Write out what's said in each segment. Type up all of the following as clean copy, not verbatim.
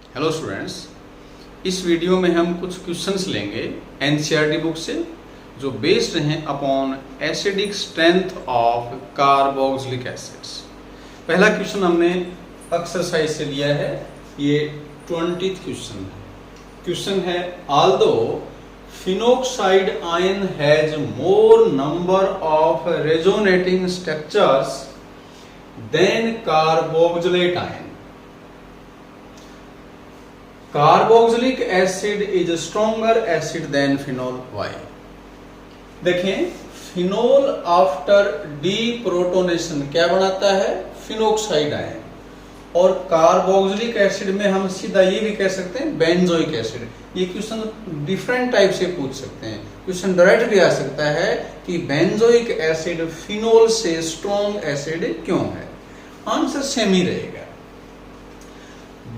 Hello students, इस video में हम कुछ क्वेश्चंस लेंगे एनसीईआरटी बुक से जो बेस्ड हैं upon acidic strength of carboxylic acids. पहला क्वेश्चन हमने एक्सरसाइज से लिया है, ये 20th क्वेश्चन है। क्वेश्चन है although phenoxide ion has more number of resonating structures than carboxylate ion, carboxylic acid is stronger acid than phenol. Why? देखें, phenol after deprotonation क्या बनाता है? Phenoxide ion. और कार्बोक्सिलिक एसिड में हम सीधा ये भी कह सकते हैं बेंजोइक एसिड। ये क्वेश्चन डिफरेंट टाइप से पूछ सकते हैं। क्वेश्चन डायरेक्ट भी आ सकता है कि बेंजोइक एसिड फिनोल से स्ट्रॉन्ग एसिड क्यों है। आंसर सेम ही रहेगा।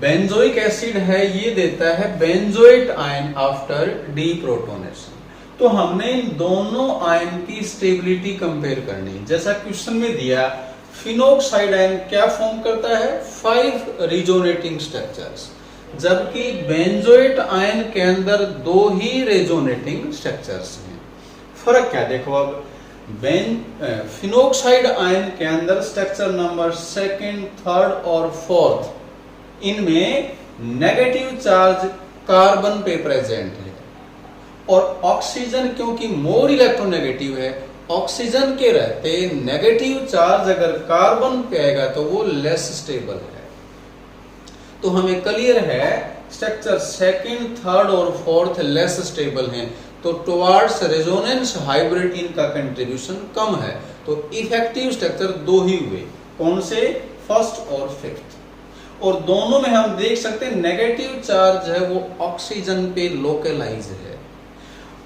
बेंजोइक एसिड है, ये देता है बेंजोएट आयन आफ्टर डीप्रोटोनेशन। तो हमने इन दोनों आयन की स्टेबिलिटी कंपेयर करनी है। जैसा क्वेश्चन में दिया, फिनोक्साइड आयन क्या फॉर्म करता है? 5 रिजोनेटिंग स्ट्रक्चर्स, जबकि बेंजोएट आयन के अंदर 2 ही रेजोनेटिंग स्ट्रक्चर्स हैं। फर्क क्या देखो अब, फिनोक्साइड आयन के अंदर स्ट्रक्चर नंबर 2nd, 3rd और 4th, इनमें नेगेटिव चार्ज कार्बन पे प्रेजेंट है। और ऑक्सीजन क्योंकि मोर इलेक्ट्रोनेगेटिव है, ऑक्सीजन के रहते नेगेटिव चार्ज अगर कार्बन पे आएगा तो वो लेस स्टेबल है। तो हमें क्लियर है स्ट्रक्चर 2nd, 3rd और 4th लेस स्टेबल हैं, तो टुवर्ड्स रेजोनेंस हाइब्रिड इनका कंट्रीब्यूशन कम है। तो इफेक्टिव स्ट्रक्चर 2 ही हुए, कौन से? 1st और 5th। और दोनों में हम देख सकते हैं नेगेटिव चार्ज है वो ऑक्सीजन पे लोकलाइज है।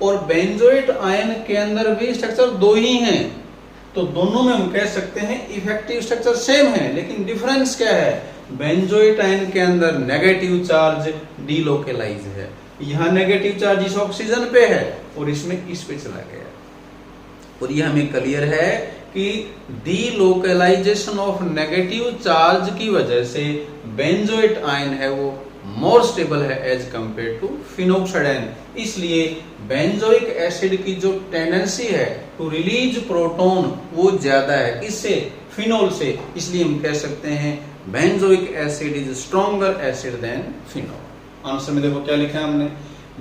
और बेंजोएट आयन के अंदर भी स्ट्रक्चर 2 ही हैं, तो दोनों में हम कह सकते हैं इफेक्टिव स्ट्रक्चर सेम है, लेकिन डिफरेंस क्या है? बेंजोएट आयन के अंदर नेगेटिव चार्ज डीलोकलाइज है, यहाँ नेगेटिव चार्ज इस ऑक्सीजन पे है और इसमें इस पे चला गया। और ये हमें क्लियर है कि डीलोकलाइजेशन ऑफ नेगेटिव चार्ज की वजह से बेंजोएट आयन है वो मोर स्टेबल है as compare to phenoxide ion. इसलिए बेंजोइक एसिड की जो टेंडेंसी है टू रिलीज प्रोटॉन वो ज्यादा है इससे, फिनोल से। इसलिए हम कह सकते हैं benzoic acid is stronger acid than phenol. Answer में देखो क्या लिखा है हमने,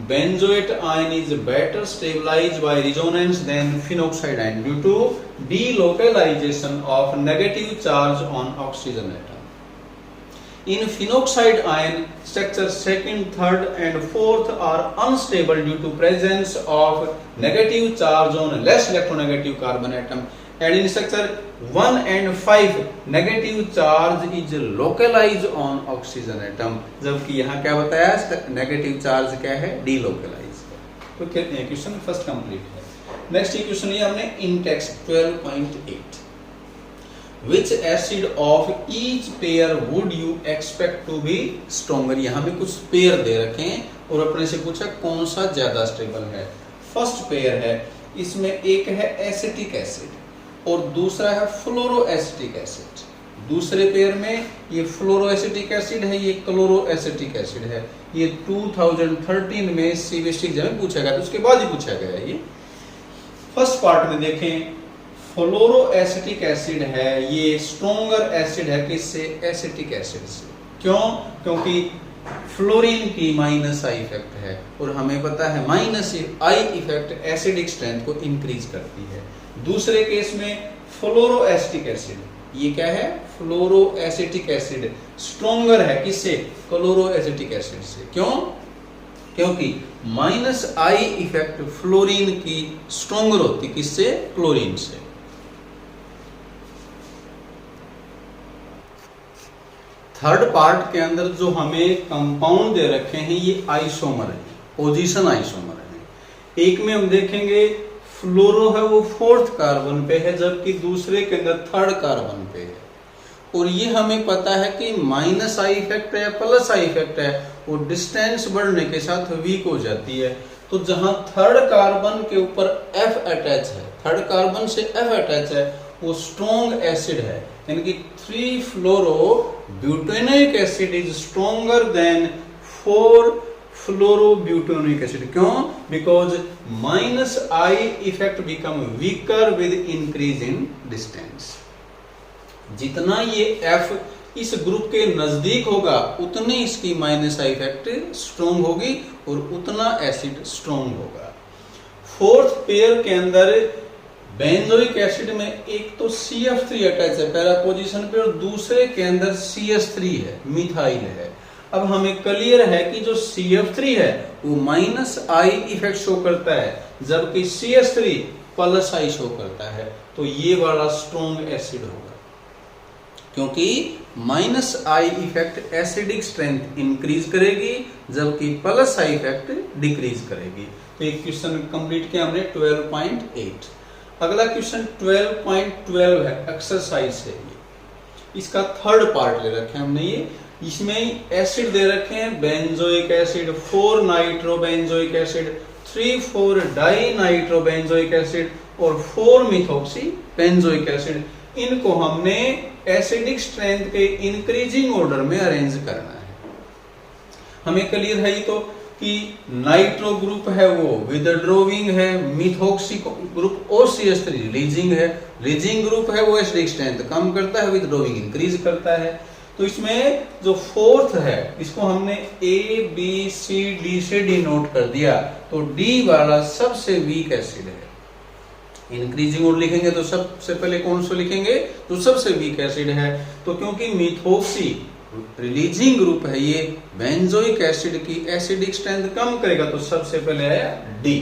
benzoate ion is better stabilized by resonance than phenoxide ion due to delocalization of negative charge on oxygen atom. In phenoxide ion, structure 2nd, 3rd and 4th are unstable due to presence of negative charge on less electronegative carbon atom. And in structure 1 and 5, negative charge is localized on oxygen atom. जबकि यहाँ क्या बताया? Negative charge क्या है? Delocalise है। तो question first complete है। Next question ये हमने इन text 12.8, Which acid of each pair would you expect to be stronger? यहाँ भी कुछ पेयर दे रखे हैं और अपने से पूछा कौन सा ज्यादा स्टेबल है। फर्स्ट पेयर है, इसमें एक है एसिटिक एसिड और दूसरा है फ्लोरोएसिटिक एसिड। दूसरे पेयर में ये फ्लोरोएसिटिक एसिड है, ये क्लोरोएसिटिक एसिड है। ये 2013 में सीबीएसई एग्जाम में पूछा गया था, उसके बाद ही पूछा गया है। ये फर्स्ट पार्ट में देखें, फ्लोरोएसिटिक एसिड है, ये स्ट्रॉन्गर एसिड है किससे? एसिटिक एसिड से। क्यों? क्योंकि फ्लोरीन की माइनस आई इफेक्ट है और हमें पता है minus I effect acidic strength को इंक्रीज करती है। दूसरे केस में फ्लोरोएसिटिक एसिड, ये क्या है? फ्लोरोएसिटिक एसिड स्ट्रॉन्गर है किससे? क्लोरोएसिटिक एसिड से। क्यों? क्योंकि माइनस आई इफेक्ट फ्लोरीन की स्ट्रॉन्गर होती किससे? क्लोरीन से। थर्ड पार्ट के अंदर जो हमें कंपाउंड दे रखे हैं ये आइसोमर है, पोजीशन आइसोमर है। एक में हम देखेंगे फ्लोरो है वो 4th कार्बन पे है, जबकि दूसरे के अंदर 3rd कार्बन पे है। और ये हमें पता है कि माइनस आई इफेक्ट है या प्लस आई इफेक्ट है, वो डिस्टेंस बढ़ने के साथ वीक हो जाती है। तो जहां 3rd कार्बन के ऊपर F अटैच है, 3rd कार्बन से F अटैच है, वो स्ट्रॉन्ग एसिड है, यानी कि 3 fluoro butanoic acid is stronger than 4 fluorobutanoic acid. क्यों? Because minus I effect become weaker with increase in distance. जितना ये F इस ग्रुप के नजदीक होगा उतनी इसकी माइनस आई इफेक्ट स्ट्रॉन्ग होगी और उतना एसिड स्ट्रॉन्ग होगा। फोर्थ पेयर के अंदर बेंजोइक एसिड में एक तो CF3 अटैच है पैरा पोजीशन पे और दूसरे के अंदर CS3 है, मिथाइल है। अब हमें क्लियर है कि जो CF3 है वो माइनस आई इफेक्ट शो करता है, जबकि CS3 प्लस आई शो करता है। तो ये वाला स्ट्रॉन्ग एसिड होगा, क्योंकि minus I effect acidic strength increase करेगी जबकि प्लस आई इफेक्ट डिक्रीज करेगी। तो एक क्वेश्चन कंप्लीट किया हमने 12.8। अगला क्वेश्चन 12.12 है, एक्सरसाइज है ये। इसका थर्ड पार्ट ले रखे हमने ये। इसमें एसिड दे रखे हैं benzoic acid, 4 nitrobenzoic acid, 3,4 di nitrobenzoic acid और 4 मिथॉक्सी बेंजोइक एसिड। इनको हमने एसिडिक स्ट्रेंथ के इंक्रीजिंग ऑर्डर में अरेंज करना है। हमें क्लियर है ये तो कि नाइट्रो ग्रुप है वो विदड्रॉविंग है, मिथॉक्सी ग्रुप और CS3 रिलीजिंग है। रिलीजिंग ग्रुप है वो एसिडिक स्ट्रेंथ कम करता है, विदड्रॉविंग इंक्रीज करता है। तो इसमें जो फोर्थ है इसको हमने ABCD से डिनोट कर दिया। तो D वाला सबसे वीक एसिड है। इंक्रीजिंग ऑर्डर लिखेंगे तो सबसे पहले कौन सा लिखेंगे? तो सबसे वीक एसिड है। तो क्योंकि मिथॉक्सी रिलीजिंग ग्रुप है ये, बेंजोइक एसिड की एसिडिक स्ट्रेंथ कम करेगा, तो सबसे पहले आया D।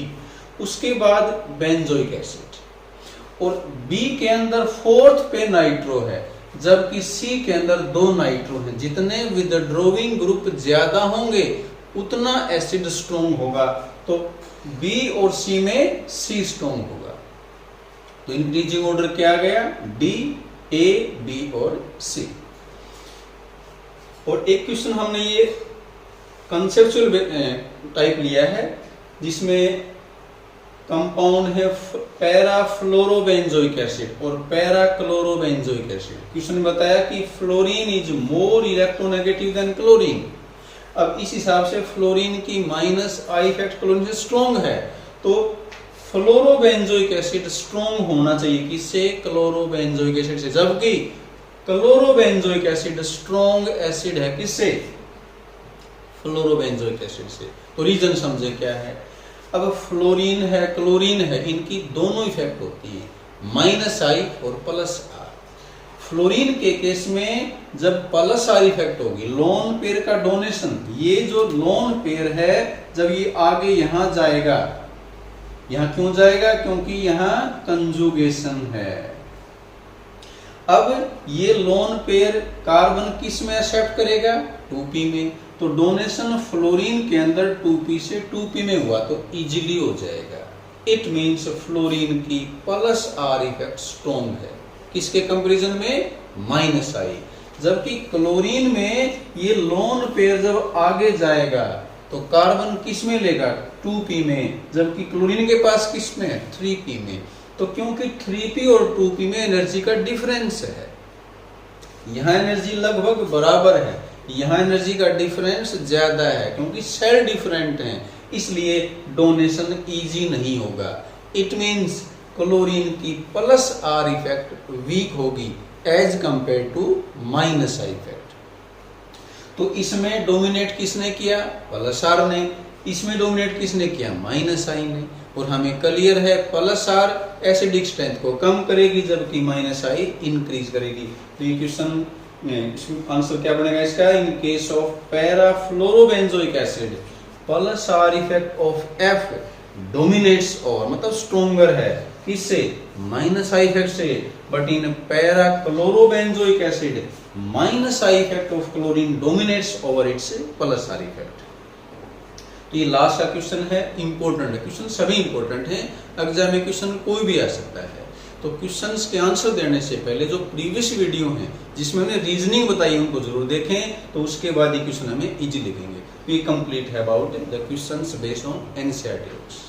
उसके बाद बेंजोइक एसिड और B के अंदर फोर्थ पे नाइट्रो है, जबकि C के अंदर 2 नाइट्रो हैं। जितने विदड्रॉविंग ग्रुप ज्यादा होंगे उतना एसिड स्ट्रॉन्ग होगा। तो B और C में C स्ट्रॉन्ग होगा। तो इंक्रीजिंग ऑर्डर क्या गया? D, A, B और C। और एक क्वेश्चन हमने ये कंसेप्चुअल टाइप लिया है जिसमें कंपाउंड है पैराफ्लोरोबेंजोइक एसिड और पैराक्लोरोबेंजोइक एसिड। क्वेश्चन बताया कि fluorine is more electronegative than chlorine. अब इस हिसाब से फ्लोरीन की माइनस आई इफेक्ट क्लोरीन से स्ट्रॉन्ग है, तो फ्लोरोबेंजोइक एसिड स्ट्रॉन्ग होना चाहिए किससे? क्लोरोबेंजोइक एसिड से। जबकि क्लोरोबेंजोइक एसिड स्ट्रॉन्ग एसिड है किससे? फ्लोरोबेंजोइक एसिड से। तो रीजन समझे क्या है? अब फ्लोरीन है, क्लोरीन है, इनकी दोनों इफेक्ट होती है, माइनस आई और प्लस आर। फ्लोरीन के केस में जब प्लस आर इफेक्ट होगी, लोन पेयर का डोनेशन, ये जो लोन पेयर है जब ये आगे यहां जाएगा, यहां क्यों जाएगा? क्योंकि यहां कंजुगेशन है। अब ये लोन पेयर कार्बन किस में एक्सेप्ट करेगा? 2p में। तो डोनेशन फ्लोरीन के अंदर 2p से 2p में हुआ तो इजीली हो जाएगा। इट मींस फ्लोरीन की प्लस आर इफेक्ट स्ट्रॉन्ग है। किसके कंपैरिजन में? माइनस आई। जबकि क्लोरीन में ये लोन पेयर जब आगे जाएगा तो कार्बन किस में लेगा? 2p में, जबकि क्लोरीन के पास किस में? 3p में। तो क्योंकि 3p और 2p में एनर्जी का डिफरेंस है, यहां एनर्जी लगभग बराबर है, यहां एनर्जी का डिफरेंस ज्यादा है, क्योंकि सेल डिफरेंट हैं, इसलिए डोनेशन इजी नहीं होगा। इट मींस क्लोरीन की प्लस आर इफेक्ट वीक होगी as compare to minus I effect. तो इसमें डोमिनेट किसने किया? प्लस आर ने। इसमें डोमिनेट किसने किया? माइनस आई ने। और हमें क्लियर है प्लस आर एसिडिक स्ट्रेंथ को कम करेगी जबकि माइनस आई इंक्रीज करेगी। तो ये क्वेश्चन आंसर क्या बनेगा इसका? In case of parafluorobenzoic acid plus R effect of F dominates और मतलब स्ट्रॉन्गर है किससे? माइनस आई इफेक्ट से। But in parachlorobenzoic acid minus I effect of chlorine dominates over its plus R effect. ये last का question है, important है। Question सभी इंपॉर्टेंट हैं, एग्जाम में क्वेश्चन कोई भी आ सकता है। तो क्वेश्चंस के आंसर देने से पहले जो प्रीवियस वीडियो हैं जिसमें हमने रीजनिंग बताई उनको जरूर देखें, तो उसके बाद ये क्वेश्चन हमें इजी लिखेंगे। ये कंप्लीट है about the questions based on NCERT books.